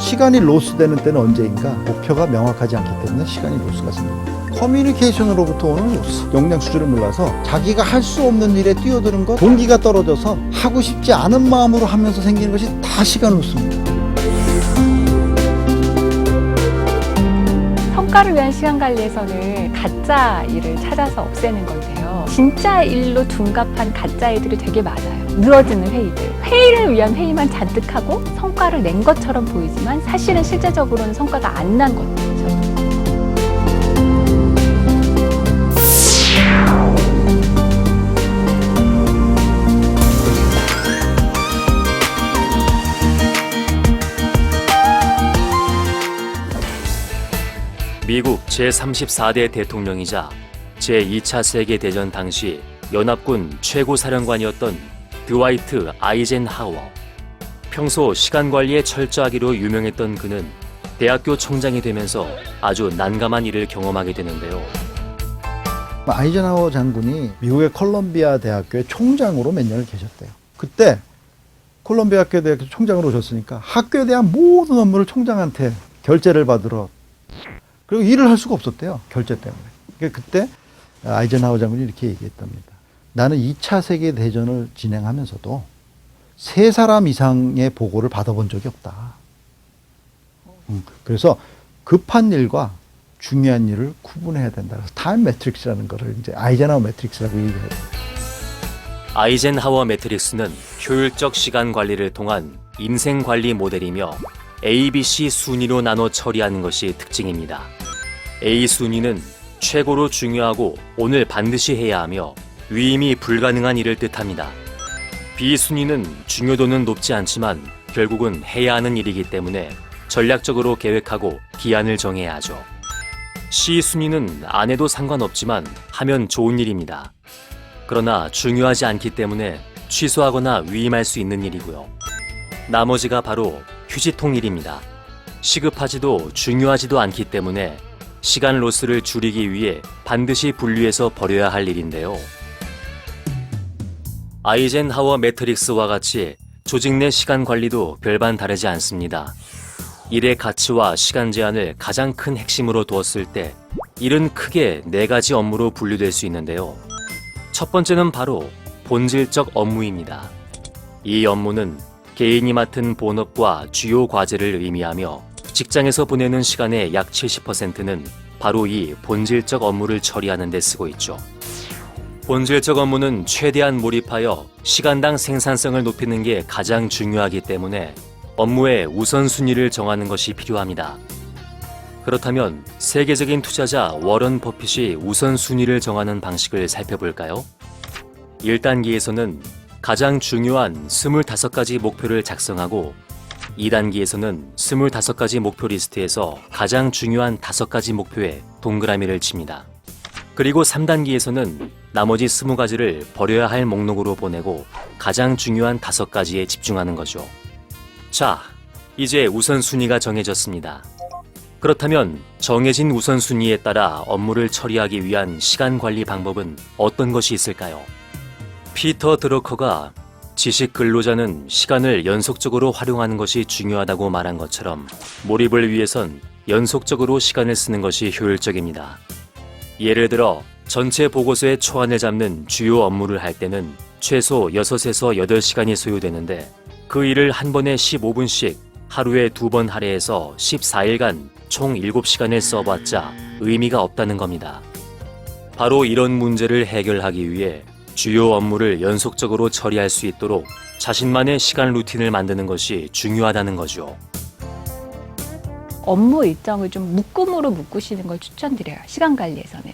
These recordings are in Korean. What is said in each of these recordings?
시간이 로스되는 때는 언제인가? 목표가 명확하지 않기 때문에 시간이 로스가 생깁니다. 커뮤니케이션으로부터 오는 로스, 역량 수준을 몰라서 자기가 할 수 없는 일에 뛰어드는 것, 동기가 떨어져서 하고 싶지 않은 마음으로 하면서 생기는 것이 다 시간 로스입니다. 성과를 위한 시간 관리에서는 가짜 일을 찾아서 없애는 건데요. 진짜 일로 둔갑한 가짜 일들이 되게 많아요. 늘어지는 회의들. 회의를 위한 회의만 잔뜩 하고 성과를 낸 것처럼 보이지만 사실은 실제적으로는 성과가 안 난 것들이죠. 미국 제34대 대통령이자 제2차 세계대전 당시 연합군 최고사령관이었던 드와이트 아이젠하워. 평소 시간 관리에 철저하기로 유명했던 그는 대학교 총장이 되면서 아주 난감한 일을 경험하게 되는데요. 아이젠하워 장군이 미국의 콜롬비아 대학교의 총장으로 몇 년을 계셨대요. 그때 콜롬비아 학교 대학교 총장으로 오셨으니까 학교에 대한 모든 업무를 총장한테 결제를 받으러, 그리고 일을 할 수가 없었대요. 결제 때문에. 그러니까 그때 아이젠하워 장군이 이렇게 얘기했답니다. 나는 2차 세계대전을 진행하면서도 3사람 이상의 보고를 받아본 적이 없다. 그래서 급한 일과 중요한 일을 구분해야 된다. 그래서 타임 매트릭스라는 거를 이제 아이젠하워 매트릭스라고 얘기해요. 아이젠하워 매트릭스는 효율적 시간 관리를 통한 인생 관리 모델이며 A, B, C 순위로 나눠 처리하는 것이 특징입니다. A 순위는 최고로 중요하고 오늘 반드시 해야 하며 위임이 불가능한 일을 뜻합니다. B 순위는 중요도는 높지 않지만 결국은 해야 하는 일이기 때문에 전략적으로 계획하고 기한을 정해야 하죠. C 순위는 안 해도 상관없지만 하면 좋은 일입니다. 그러나 중요하지 않기 때문에 취소하거나 위임할 수 있는 일이고요. 나머지가 바로 휴지통 일입니다. 시급하지도 중요하지도 않기 때문에 시간 로스를 줄이기 위해 반드시 분리해서 버려야 할 일인데요. 아이젠하워 매트릭스와 같이 조직 내 시간 관리도 별반 다르지 않습니다. 일의 가치와 시간 제한을 가장 큰 핵심으로 두었을 때 일은 크게 4가지 업무로 분류될 수 있는데요. 첫 번째는 바로 본질적 업무입니다. 이 업무는 개인이 맡은 본업과 주요 과제를 의미하며 직장에서 보내는 시간의 약 70%는 바로 이 본질적 업무를 처리하는 데 쓰고 있죠. 본질적 업무는 최대한 몰입하여 시간당 생산성을 높이는 게 가장 중요하기 때문에 업무의 우선순위를 정하는 것이 필요합니다. 그렇다면 세계적인 투자자 워런 버핏이 우선순위를 정하는 방식을 살펴볼까요? 1단계에서는 가장 중요한 25가지 목표를 작성하고 2단계에서는 25가지 목표 리스트에서 가장 중요한 5가지 목표에 동그라미를 칩니다. 그리고 3단계에서는 나머지 20가지를 버려야 할 목록으로 보내고 가장 중요한 5가지에 집중하는 거죠. 자, 이제 우선순위가 정해졌습니다. 그렇다면 정해진 우선순위에 따라 업무를 처리하기 위한 시간 관리 방법은 어떤 것이 있을까요? 피터 드러커가 지식 근로자는 시간을 연속적으로 활용하는 것이 중요하다고 말한 것처럼 몰입을 위해선 연속적으로 시간을 쓰는 것이 효율적입니다. 예를 들어 전체 보고서의 초안을 잡는 주요 업무를 할 때는 최소 6에서 8시간이 소요되는데 그 일을 한 번에 15분씩 하루에 2번 할애해서 14일간 총 7시간을 써봤자 의미가 없다는 겁니다. 바로 이런 문제를 해결하기 위해 주요 업무를 연속적으로 처리할 수 있도록 자신만의 시간 루틴을 만드는 것이 중요하다는 거죠. 업무 일정을 좀 묶음으로 묶으시는 걸 추천드려요. 시간 관리에서는.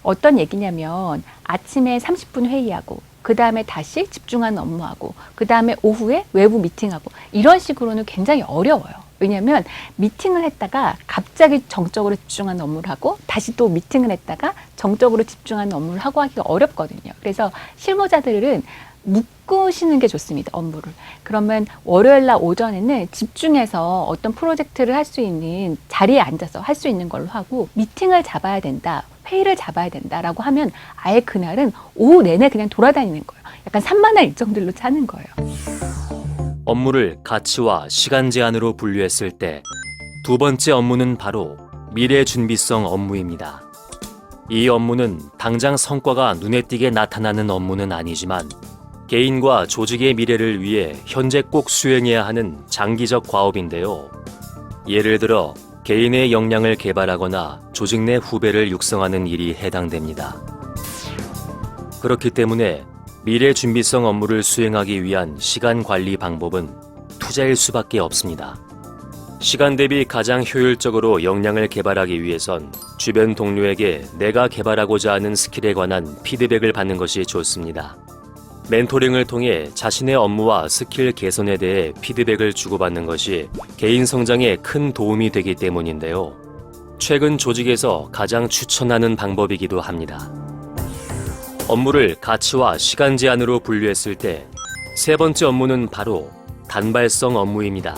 어떤 얘기냐면 아침에 30분 회의하고 그 다음에 다시 집중하는 업무하고 그 다음에 오후에 외부 미팅하고 이런 식으로는 굉장히 어려워요. 왜냐하면 미팅을 했다가 갑자기 정적으로 집중하는 업무를 하고 다시 또 미팅을 했다가 정적으로 집중하는 업무를 하고 하기가 어렵거든요. 그래서 실무자들은 묶으시는 게 좋습니다. 업무를. 그러면 월요일 날 오전에는 집중해서 어떤 프로젝트를 할 수 있는 자리에 앉아서 할 수 있는 걸로 하고 미팅을 잡아야 된다. 회의를 잡아야 된다라고 하면 아예 그날은 오후 내내 그냥 돌아다니는 거예요. 약간 산만한 일정들로 짜는 거예요. 업무를 가치와 시간 제한으로 분류했을 때 두 번째 업무는 바로 미래 준비성 업무입니다. 이 업무는 당장 성과가 눈에 띄게 나타나는 업무는 아니지만 개인과 조직의 미래를 위해 현재 꼭 수행해야 하는 장기적 과업인데요. 예를 들어 개인의 역량을 개발하거나 조직 내 후배를 육성하는 일이 해당됩니다. 그렇기 때문에 미래 준비성 업무를 수행하기 위한 시간 관리 방법은 투자일 수밖에 없습니다. 시간 대비 가장 효율적으로 역량을 개발하기 위해선 주변 동료에게 내가 개발하고자 하는 스킬에 관한 피드백을 받는 것이 좋습니다. 멘토링을 통해 자신의 업무와 스킬 개선에 대해 피드백을 주고받는 것이 개인 성장에 큰 도움이 되기 때문인데요. 최근 조직에서 가장 추천하는 방법이기도 합니다. 업무를 가치와 시간 제한으로 분류했을 때 세 번째 업무는 바로 단발성 업무입니다.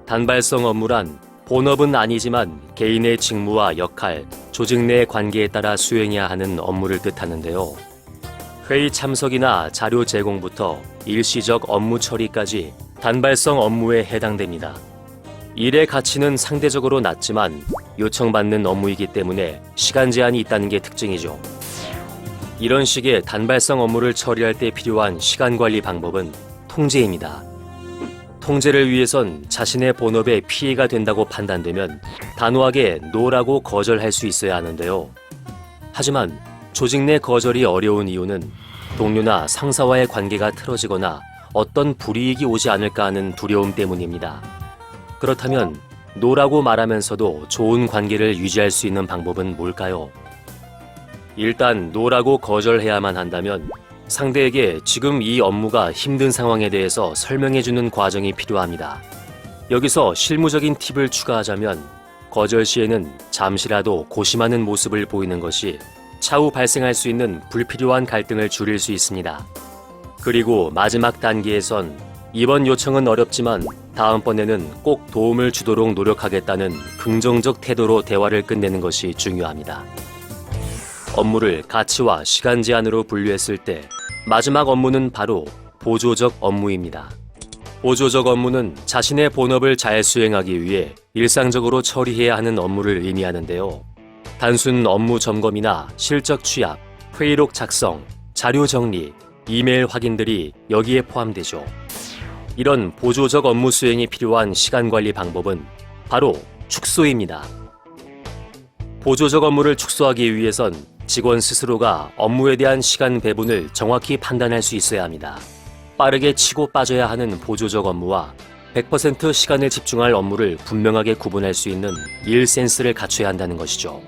단발성 업무란 본업은 아니지만 개인의 직무와 역할, 조직 내 관계에 따라 수행해야 하는 업무를 뜻하는데요. 회의 참석이나 자료 제공부터 일시적 업무 처리까지 단발성 업무에 해당됩니다. 일의 가치는 상대적으로 낮지만 요청받는 업무이기 때문에 시간 제한이 있다는 게 특징이죠. 이런 식의 단발성 업무를 처리할 때 필요한 시간 관리 방법은 통제입니다. 통제를 위해선 자신의 본업에 피해가 된다고 판단되면 단호하게 노라고 거절할 수 있어야 하는데요. 하지만 조직 내 거절이 어려운 이유는 동료나 상사와의 관계가 틀어지거나 어떤 불이익이 오지 않을까 하는 두려움 때문입니다. 그렇다면 노라고 말하면서도 좋은 관계를 유지할 수 있는 방법은 뭘까요? 일단 노라고 거절해야만 한다면 상대에게 지금 이 업무가 힘든 상황에 대해서 설명해주는 과정이 필요합니다. 여기서 실무적인 팁을 추가하자면 거절 시에는 잠시라도 고심하는 모습을 보이는 것이 차후 발생할 수 있는 불필요한 갈등을 줄일 수 있습니다. 그리고 마지막 단계에선 이번 요청은 어렵지만 다음번에는 꼭 도움을 주도록 노력하겠다는 긍정적 태도로 대화를 끝내는 것이 중요합니다. 업무를 가치와 시간 제한으로 분류했을 때 마지막 업무는 바로 보조적 업무입니다. 보조적 업무는 자신의 본업을 잘 수행하기 위해 일상적으로 처리해야 하는 업무를 의미하는데요. 단순 업무 점검이나 실적 취합, 회의록 작성, 자료 정리, 이메일 확인들이 여기에 포함되죠. 이런 보조적 업무 수행이 필요한 시간 관리 방법은 바로 축소입니다. 보조적 업무를 축소하기 위해선 직원 스스로가 업무에 대한 시간 배분을 정확히 판단할 수 있어야 합니다. 빠르게 치고 빠져야 하는 보조적 업무와 100% 시간을 집중할 업무를 분명하게 구분할 수 있는 일 센스를 갖춰야 한다는 것이죠.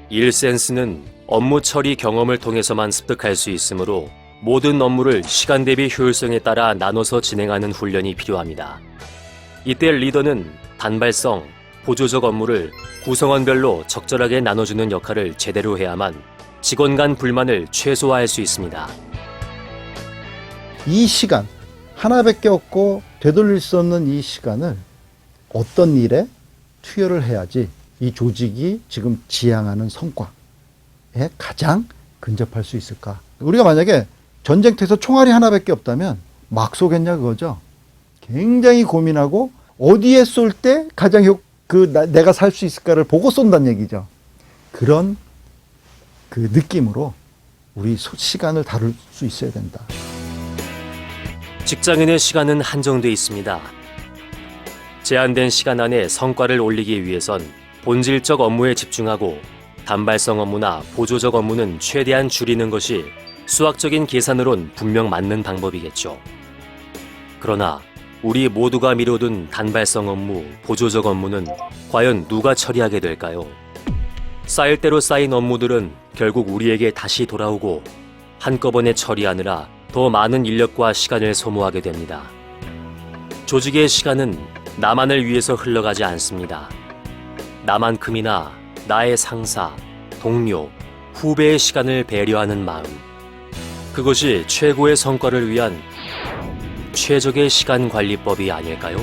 일 센스는 업무 처리 경험을 통해서만 습득할 수 있으므로 모든 업무를 시간 대비 효율성에 따라 나눠서 진행하는 훈련이 필요합니다. 이때 리더는 단발성, 보조적 업무를 구성원별로 적절하게 나눠주는 역할을 제대로 해야만 직원 간 불만을 최소화할 수 있습니다. 이 시간, 하나밖에 없고 되돌릴 수 없는 이 시간을 어떤 일에 투여를 해야지 이 조직이 지금 지향하는 성과에 가장 근접할 수 있을까? 우리가 만약에 전쟁터에서 총알이 하나밖에 없다면 막 쏘겠냐 그거죠. 굉장히 고민하고 어디에 쏠 때 가장 내가 살 수 있을까를 보고 쏜다는 얘기죠. 그런 그 느낌으로 우리 시간을 다룰 수 있어야 된다. 직장인의 시간은 한정돼 있습니다. 제한된 시간 안에 성과를 올리기 위해선 본질적 업무에 집중하고 단발성 업무나 보조적 업무는 최대한 줄이는 것이 수학적인 계산으론 분명 맞는 방법이겠죠. 그러나 우리 모두가 미뤄둔 단발성 업무, 보조적 업무는 과연 누가 처리하게 될까요? 쌓일 대로 쌓인 업무들은 결국 우리에게 다시 돌아오고 한꺼번에 처리하느라 더 많은 인력과 시간을 소모하게 됩니다. 조직의 시간은 나만을 위해서 흘러가지 않습니다. 나만큼이나 나의 상사, 동료, 후배의 시간을 배려하는 마음. 그것이 최고의 성과를 위한 최적의 시간 관리법이 아닐까요?